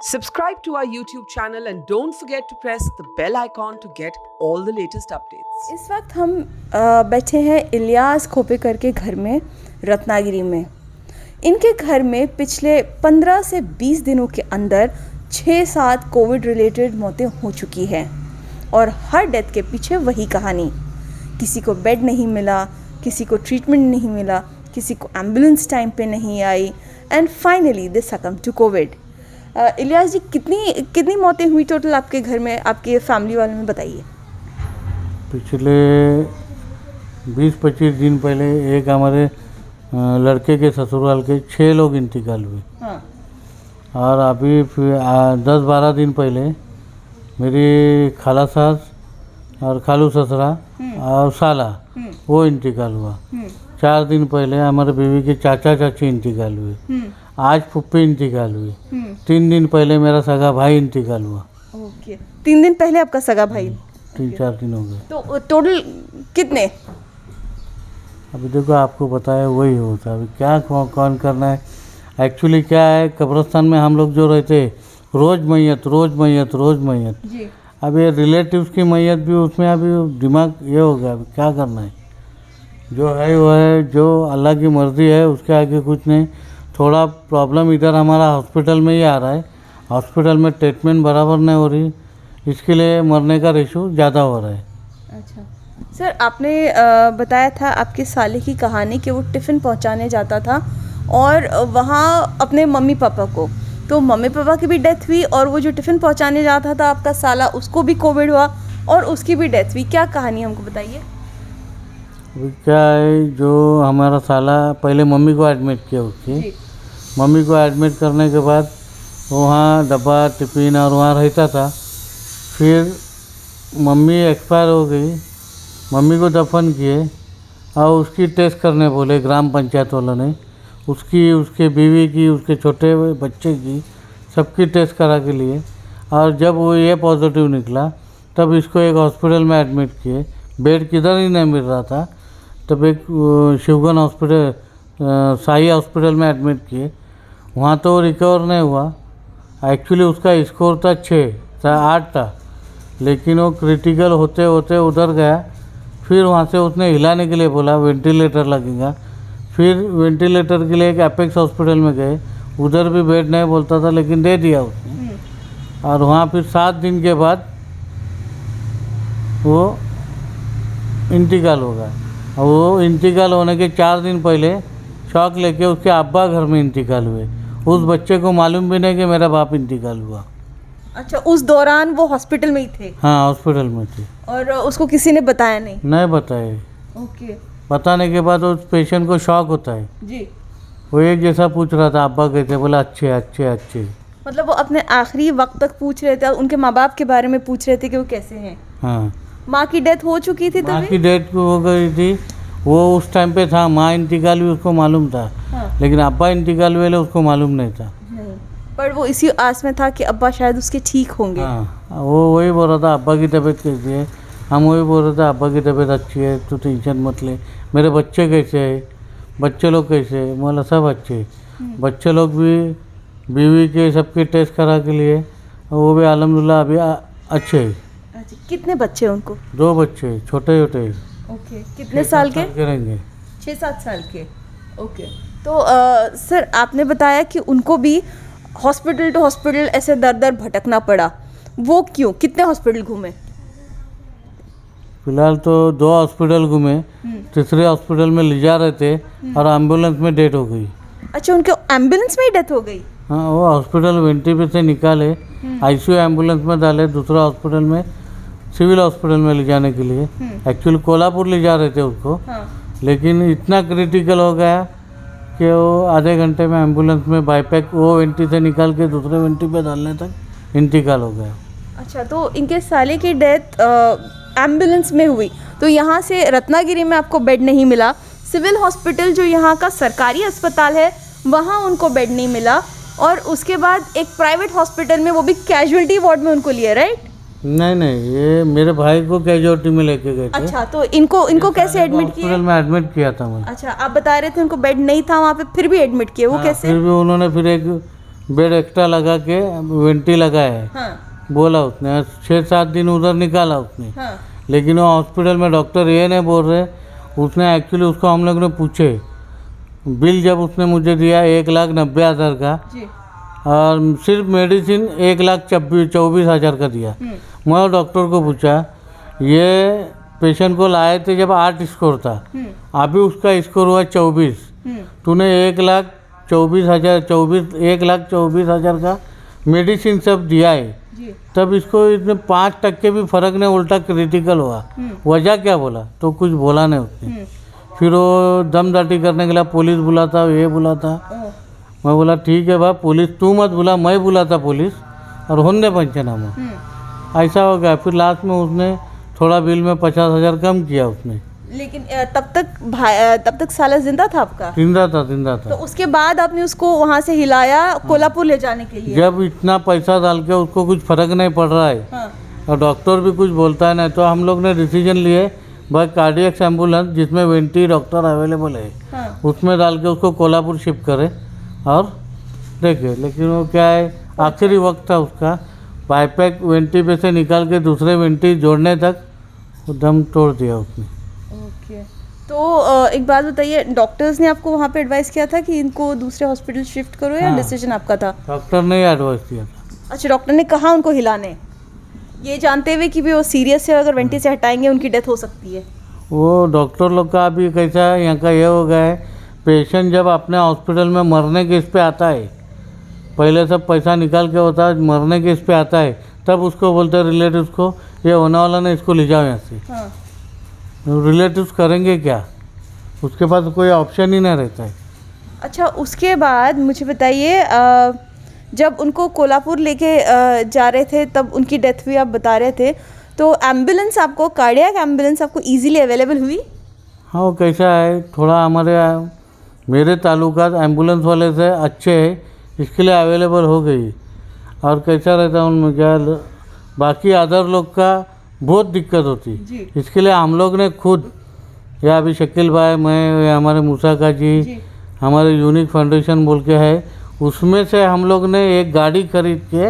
Subscribe to our YouTube channel and don't forget to press the bell icon to get all the latest updates. इस वक्त हम बैठे हैं इलियास खोपेकर के घर में रत्नागिरी में। इनके घर में पिछले 15 से 20 दिनों के अंदर 6-7 कोविड रिलेटेड मौतें हो चुकी हैं और हर डेथ के पीछे वही कहानी। किसी को बेड नहीं मिला, किसी को ट्रीटमेंट नहीं मिला, किसी को एम्बुलेंस टाइम पे नहीं आई एंड फाइनली दे सकम टू कोविड। इलियास जी, कितनी मौतें हुई टोटल आपके घर में, आपके फैमिली वाले में बताइए। पिछले 20-25 दिन पहले एक हमारे लड़के के ससुराल के 6 लोग इंतकाल हुए। हाँ। और अभी 10-12 दिन पहले मेरी खाला सास और खालू ससुरा और साला वो इंतकाल हुआ। 4 दिन पहले हमारे बीवी के चाचा चाची इंतकाल हुए। आज फुप्पी इंतकाल हुई। 3 दिन पहले मेरा सगा भाई इंतकाल हुआ। ओके, 3 दिन पहले आपका सगा भाई? 3-4 दिन हो गए। तो टोटल कितने? अभी देखो, आपको बताया वही होता है। अभी क्या कौन करना है। एक्चुअली क्या है, कब्रिस्तान में हम लोग जो रहते रोज़ मैयत जी। अब ये रिलेटिव्स की मैयत भी, उसमें अभी दिमाग ये हो गया। अभी क्या करना है, जो है वो है, जो अल्लाह की मर्ज़ी है, उसके आगे कुछ नहीं। थोड़ा प्रॉब्लम इधर हमारा हॉस्पिटल में ही आ रहा है। हॉस्पिटल में ट्रीटमेंट बराबर नहीं हो रही, इसके लिए मरने का रेशो ज़्यादा हो रहा है। अच्छा सर, आपने बताया था आपके साले की कहानी कि वो टिफ़िन पहुंचाने जाता था और वहाँ अपने मम्मी पापा को, तो मम्मी पापा की भी डेथ हुई और वो जो टिफ़िन पहुंचाने जाता था आपका साला, उसको भी कोविड हुआ और उसकी भी डेथ हुई। क्या कहानी हमको बताइए। अभी क्या है, जो हमारा साला पहले मम्मी को एडमिट किया, उसकी मम्मी को एडमिट करने के बाद वहाँ डब्बा टिफ़िन और वहाँ रहता था। फिर मम्मी एक्सपायर हो गई, मम्मी को दफन किए और उसकी टेस्ट करने बोले ग्राम पंचायत वालों ने। उसकी, उसके बीवी की, उसके छोटे बच्चे की, सबकी टेस्ट करा के लिए। और जब वो ये पॉजिटिव निकला तब इसको एक हॉस्पिटल में एडमिट किए। बेड किधर ही नहीं मिल रहा था, तब एक शिवगन हॉस्पिटल, साई हॉस्पिटल में एडमिट किए। वहाँ तो रिकवर नहीं हुआ। एक्चुअली उसका स्कोर था 6-8 था, लेकिन वो क्रिटिकल होते होते उधर गया। फिर वहाँ से उसने हिलाने के लिए बोला, वेंटिलेटर लगेगा। फिर वेंटिलेटर के लिए एक एपेक्स हॉस्पिटल में गए, उधर भी बेड नहीं बोलता था, लेकिन दे दिया उसने। और वहाँ फिर 7 दिन के बाद वो इंतकाल हो गया। और वो इंतकाल होने के 4 दिन पहले शॉक लेके उसके अब्बा घर में इंतकाल हुए। उस बच्चे को मालूम भी नहीं कि मेरा बाप इंतकाल हुआ। अच्छा, उस दौरान वो हॉस्पिटल में ही थे? हाँ, हॉस्पिटल में थे। और उसको किसी ने बताया नहीं? नहीं बताए। ओके। बताने के बाद उस पेशेंट को शॉक होता है जी। वो एक जैसा पूछ रहा था, अब्बा कहते, बोला अच्छे। मतलब वो अपने आखिरी वक्त तक पूछ रहे थे, उनके माँ बाप के बारे में पूछ रहे थे कि वो कैसे हैं। हाँ। माँ की डेथ हो चुकी थी? माँ की डेथ हो गई थी, वो उस टाइम पे था। माँ इंतकाल हुई उसको मालूम था। हाँ। लेकिन अब्बा इंतकाल हुए उसको मालूम नहीं था। नहीं, पर वो इसी आस में था कि अब्बा शायद उसके ठीक होंगे। हाँ, वो वही बोल रहा था अब्बा की तबीयत कैसी है। हम वही बोल रहे थे अब्बा की तबीयत अच्छी है, तू टेंशन मत ले। मेरे बच्चे कैसे है, बच्चे लोग कैसे है? बोला सब अच्छे। बच्चे लोग भी, बीवी के सबके टेस्ट करा के लिए, वो भी अल्हम्दुलिल्लाह अभी अच्छे है। अच्छा, कितने बच्चे उनको? 2 बच्चे, छोटे। ओके, कितने साल के? रहेंगे 6-7 साल के। ओके। तो सर, आपने बताया कि उनको भी हॉस्पिटल टू हॉस्पिटल ऐसे दर भटकना पड़ा, वो क्यों? कितने हॉस्पिटल घूमे? फिलहाल तो 2 हॉस्पिटल घूमे, तीसरे हॉस्पिटल में ले जा रहे थे और एम्बुलेंस में डेथ हो गई। अच्छा, उनके एम्बुलेंस में ही डेथ हो गई? हाँ, वो हॉस्पिटल वेंटी पे से निकाले, आईसीयू एम्बुलेंस में डाले, दूसरा हॉस्पिटल में, सिविल हॉस्पिटल में ले जाने के लिए। एक्चुअली कोल्हापुर ले जा रहे थे उसको। हाँ। लेकिन इतना क्रिटिकल हो गया कि वो आधे घंटे में एम्बुलेंस में बाईपैक वो वेंटी से निकाल के दूसरे वेंटी पे डालने तक इंतकाल हो गया। अच्छा, तो इनके साले की डेथ एम्बुलेंस में हुई, तो यहाँ से रत्नागिरी में आपको बेड नहीं मिला। सिविल हॉस्पिटल जो यहाँ का सरकारी अस्पताल है, वहाँ उनको बेड नहीं मिला, और उसके बाद एक प्राइवेट हॉस्पिटल में, वो भी कैजुअलिटी वार्ड में उनको लिया, राइट? नहीं, ये मेरे भाई को कैजुअलिटी में लेके गए थे। अच्छा, तो इनको कैसे एडमिट किया? हॉस्पिटल में एडमिट किया था मैं। अच्छा, आप बता रहे थे उनको बेड नहीं था वहाँ पे, फिर भी एडमिट किए, वो कैसे? फिर भी उन्होंने फिर एक बेड एक्स्ट्रा लगा के वेंटी लगाया है, हाँ बोला उसने। 6-7 दिन उधर निकाला उसने, हाँ लेकिन वो हॉस्पिटल में डॉक्टर ये नहीं बोल रहे। उसने एक्चुअली उसको हम लोग ने पूछे, बिल जब उसने मुझे दिया 1,90,000 का, जी और सिर्फ मेडिसिन 1,24,000 का दिया। मैं डॉक्टर को पूछा, ये पेशेंट को लाए थे जब 8 स्कोर था, अभी उसका स्कोर हुआ 24, तूने 1,24,000 का मेडिसिन सब दिया है, जी तब इसको इसमें 5% भी फर्क नहीं, उल्टा क्रिटिकल हुआ। वजह क्या बोला? तो कुछ बोला नहीं उसने। फिर वो दमदाटी करने के लिए पुलिस बुलाता, ये बुलाता। मैं बोला ठीक है भाई, पुलिस तू मत बुला, मैं बुलाता पुलिस, और होने पंचनामा। ऐसा हो गया। फिर लास्ट में उसने थोड़ा बिल में 50,000 कम किया उसने। लेकिन तब तक साला जिंदा था आपका? जिंदा था तो उसके बाद आपने उसको वहाँ से हिलाया कोल्हापुर ले जाने के लिए? जब इतना पैसा डाल के उसको कुछ फर्क नहीं पड़ रहा है, हाँ और डॉक्टर भी कुछ बोलता है नहीं, तो हम लोग ने डिसीजन लिए भाई कार्डियक एम्बुलेंस जिसमें वेंटी डॉक्टर अवेलेबल है, हाँ उसमें डाल के उसको कोल्हापुर शिफ्ट करें और देखे। लेकिन वो क्या है, आखिरी वक्त था उसका, बाईपैक वेंटी पे से निकाल के दूसरे वेंटी जोड़ने तक वो दम तोड़ दिया उसने। ओके। तो एक बात बताइए, डॉक्टर्स ने आपको वहाँ पे एडवाइस किया था कि इनको दूसरे हॉस्पिटल शिफ्ट करो, या हाँ। डिसीजन आपका था? डॉक्टर ने एडवाइस दिया था। अच्छा, डॉक्टर ने कहा उनको हिलाने, ये जानते हुए कि भी वो सीरियस है, अगर वेंटी से हटाएंगे उनकी डेथ हो सकती है? वो डॉक्टर लोग का अभी कैसा है, यहाँ का ये हो गया है, पेशेंट जब अपने हॉस्पिटल में मरने के इस पे आता है, पहले सब पैसा निकाल के होता है, मरने के इस पे आता है, तब उसको बोलते हैं रिलेटिव्स को, ये होने वाला नहीं, इसको ले जाओ यहाँ से। हाँ रिलेटिव्स करेंगे क्या? उसके पास कोई ऑप्शन ही नहीं रहता है। अच्छा, उसके बाद मुझे बताइए, जब उनको कोल्हापुर लेके जा रहे थे तब उनकी डेथ हुई आप बता रहे थे, तो एम्बुलेंस आपको, कार्डियक एम्बुलेंस आपको इजीली अवेलेबल हुई? हाँ, वो कैसा है, थोड़ा मेरे ताल्लुकात एम्बुलेंस वाले से अच्छे है, इसके लिए अवेलेबल हो गई। और कैसा रहता है उनमें क्या, बाकी अदर लोग का बहुत दिक्कत होती, इसके लिए हम लोग ने खुद, या अभी शकील भाई, मैं, या हमारे मूसा का जी, हमारे यूनिक फाउंडेशन बोल के है, उसमें से हम लोग ने एक गाड़ी खरीद के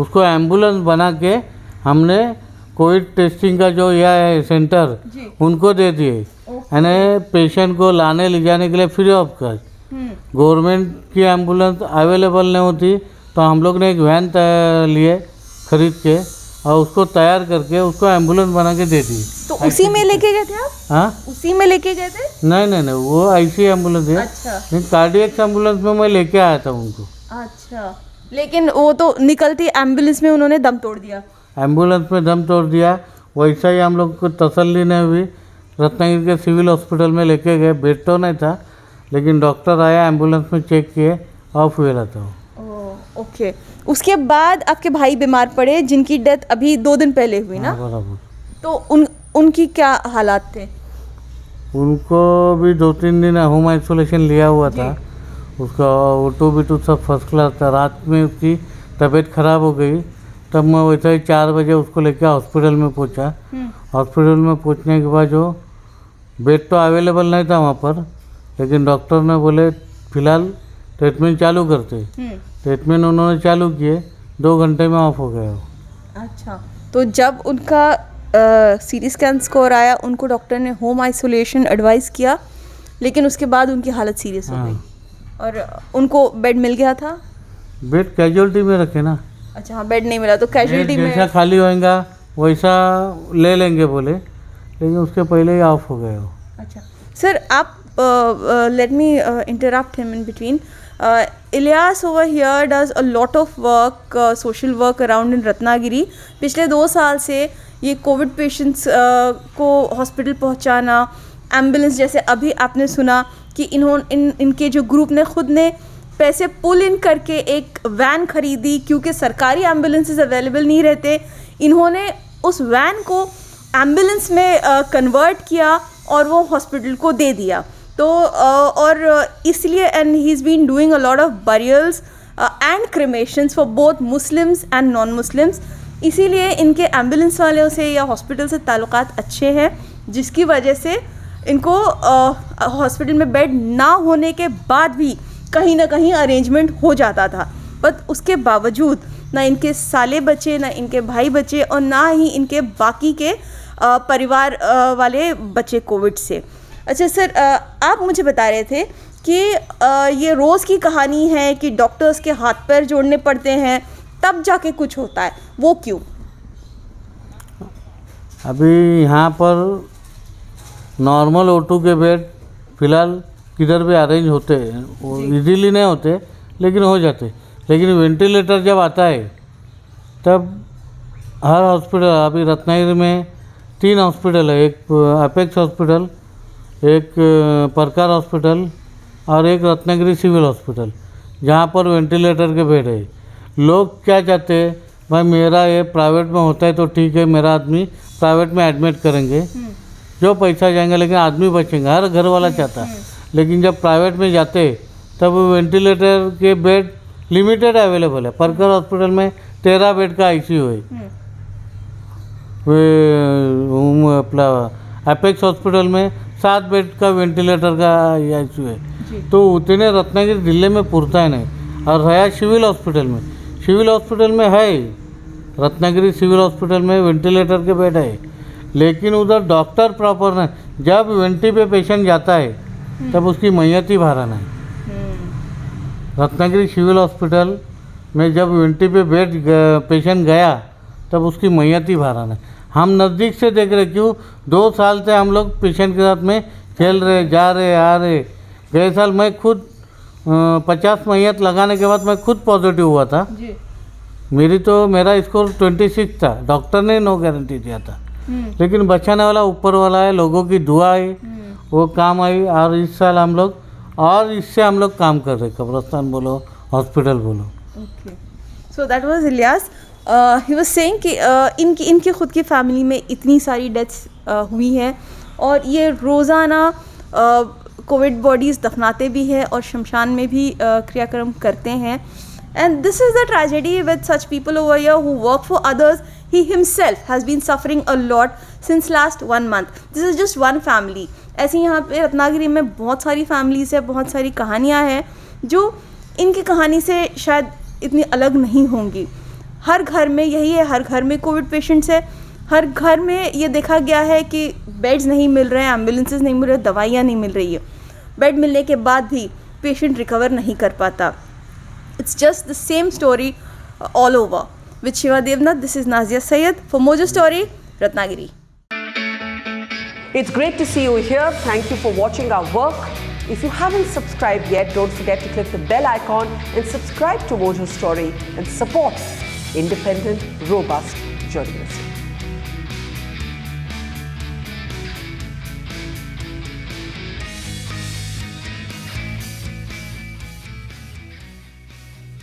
उसको एम्बुलेंस बना के हमने कोविड टेस्टिंग का जो यह है सेंटर, उनको दे दिए, यानी पेशेंट को लाने ले जाने के लिए फ्री ऑफ कॉस्ट। गवर्नमेंट की एम्बुलेंस अवेलेबल नहीं होती, तो हम लोग ने एक वैन लिए खरीद के और उसको तैयार करके उसको एम्बुलेंस बना के दे दी। तो उसी में लेके गए थे आप? हाँ, उसी में लेके गए थे? नहीं, वो ऐसी एम्बुलेंस है। अच्छा, लेकिन कार्डियक एम्बुलेंस में मैं लेके आया था उनको। अच्छा, लेकिन वो तो निकलती एम्बुलेंस में उन्होंने दम तोड़ दिया? एम्बुलेंस में दम तोड़ दिया। वैसा ही हम लोग को तसल्ली नहीं हुई, रत्नागिरी के सिविल हॉस्पिटल में लेके गए, बेड तो नहीं था, लेकिन डॉक्टर आया, एम्बुलेंस में चेक किए, ऑफ हुए रहता वो। ओके। उसके बाद आपके भाई बीमार पड़े, जिनकी डेथ अभी 2 दिन पहले हुई ना? बराबर। तो उनकी क्या हालात थे? उनको भी 2-3 दिन होम आइसोलेशन लिया हुआ था। उसका ओटो बिटू सब फर्स्ट क्लास था। रात में उसकी तबीयत खराब हो गई, तब मैं वैसे ही 4 बजे उसको लेकर हॉस्पिटल में पहुंचा। हॉस्पिटल में पहुंचने के बाद जो बेड तो अवेलेबल नहीं था वहाँ पर, लेकिन डॉक्टर ने बोले फिलहाल ट्रीटमेंट चालू करते। ट्रीटमेंट उन्होंने चालू किए, 2 घंटे में ऑफ हो गया वो। अच्छा, तो जब उनका सीटी स्कैन स्कोर आया, उनको डॉक्टर ने होम आइसोलेशन एडवाइस किया, लेकिन उसके बाद उनकी हालत सीरियस हो गई और उनको बेड मिल गया था? बेड कैजुअलिटी में रखे ना। अच्छा, हाँ, बेड नहीं मिला तो कैजुअलिटी में जैसा खाली होएगा वैसा ले लेंगे बोले, लेकिन उसके पहले ही ऑफ हो गए वो। अच्छा सर, आप let me interrupt him in between. Elias over here does a lot of work, social work around in Ratnagiri. पिछले 2 साल से ये कोविड पेशेंट्स को हॉस्पिटल पहुंचाना, एम्बुलेंस, जैसे अभी आपने सुना कि इनके जो ग्रुप ने खुद ने पैसे पुल इन करके एक वैन खरीदी, क्योंकि सरकारी एम्बुलेंसेस अवेलेबल नहीं रहते। इन्होंने उस वैन को एम्बुलेंस में कन्वर्ट किया और वो हॉस्पिटल को दे दिया। तो और इसलिए and he is been doing a lot of burials and cremations for both Muslims and non Muslims. इसीलिए इनके एम्बुलेंस वालों से या हॉस्पिटल से ताल्लुकात अच्छे हैं, जिसकी वजह से इनको हॉस्पिटल में बेड ना होने के बाद भी कहीं ना कहीं अरेंजमेंट हो जाता था। बट उसके बावजूद ना इनके साले बचे, ना इनके भाई बचे, और ना ही इनके बाकी के परिवार वाले बचे कोविड से। अच्छा सर, आप मुझे बता रहे थे कि ये रोज़ की कहानी है कि डॉक्टर्स के हाथ पैर जोड़ने पड़ते हैं तब जाके कुछ होता है, वो क्यों? अभी यहाँ पर नॉर्मल O2 के बेड फिलहाल किधर भी अरेंज होते हैं, वो इजीली नहीं होते लेकिन हो जाते। लेकिन वेंटिलेटर जब आता है तब हर हॉस्पिटल, अभी रत्नागिरी में 3 हॉस्पिटल है, एक अपेक्स हॉस्पिटल, एक परकार हॉस्पिटल और एक रत्नागिरी सिविल हॉस्पिटल, जहाँ पर वेंटिलेटर के बेड है। लोग क्या चाहते हैं, भाई मेरा ये प्राइवेट में होता है तो ठीक है, मेरा आदमी प्राइवेट में एडमिट करेंगे, जो पैसा जाएंगे लेकिन आदमी बचेंगे, हर घर वाला चाहता। लेकिन जब प्राइवेट में जाते तब वेंटिलेटर के बेड लिमिटेड अवेलेबल है। परकर हॉस्पिटल में 13 बेड का ICU है, अपना अपेक्स हॉस्पिटल में 7 बेड का वेंटिलेटर का ICU है। तो उतने रत्नागिरी जिले में पुरता है नहीं। और है सिविल हॉस्पिटल में, सिविल हॉस्पिटल में है, रत्नागिरी सिविल हॉस्पिटल में वेंटिलेटर के बेड है, लेकिन उधर डॉक्टर प्रॉपर नहीं। जब वेंटी पे पेशेंट जाता है तब उसकी मैयत ही बाहर नहीं। रत्नागिरी सिविल हॉस्पिटल में जब वेंटी पे पेशेंट गया तब उसकी मैयत ही बाहर नहीं। हम नज़दीक से देख रहे, क्यों 2 साल से हम लोग पेशेंट के साथ में खेल रहे, जा रहे आ रहे। गए साल मैं खुद 50 मैयत लगाने के बाद मैं खुद पॉजिटिव हुआ था जी। मेरा स्कोर 26 था, डॉक्टर ने नो गारंटी दिया था, लेकिन बचाने वाला ऊपर वाला है, लोगों की दुआ है, वो काम आई। और इस साल हम लोग और इससे हम लोग काम कर रहे, कब्रस्तान बोलो, हॉस्पिटल बोलो। Okay, so that was Ilyas. He was saying कि इनकी खुद की फैमिली में इतनी सारी डेथ्स हुई हैं और ये रोज़ाना कोविड बॉडीज़ दफनाते भी हैं और शमशान में भी क्रियाक्रम करते हैं। And this is the tragedy with such people over here who work for others. He himself has been suffering a lot since last 1 month. This is just one family. ऐसे यहाँ पे रत्नागिरी में बहुत सारी फैमिलीज़ है, बहुत सारी कहानियाँ हैं जो इनकी कहानी से शायद इतनी अलग नहीं होंगी। हर घर में यही है, हर घर में कोविड पेशेंट्स है, हर घर में ये देखा गया है कि बेड्स नहीं मिल रहे हैं, एम्बुलेंसेस नहीं मिल रहे, दवाइयाँ नहीं मिल रही है। बेड मिलने के बाद भी पेशेंट रिकवर नहीं कर पाता। It's just the same story all over. With Shiva Devnath, this is Nazia Sayed for Mojo Story, Ratnagiri. It's great to see you here. Thank you for watching our work. If you haven't subscribed yet, don't forget to click the bell icon and subscribe to Mojo Story and support independent, robust journalism.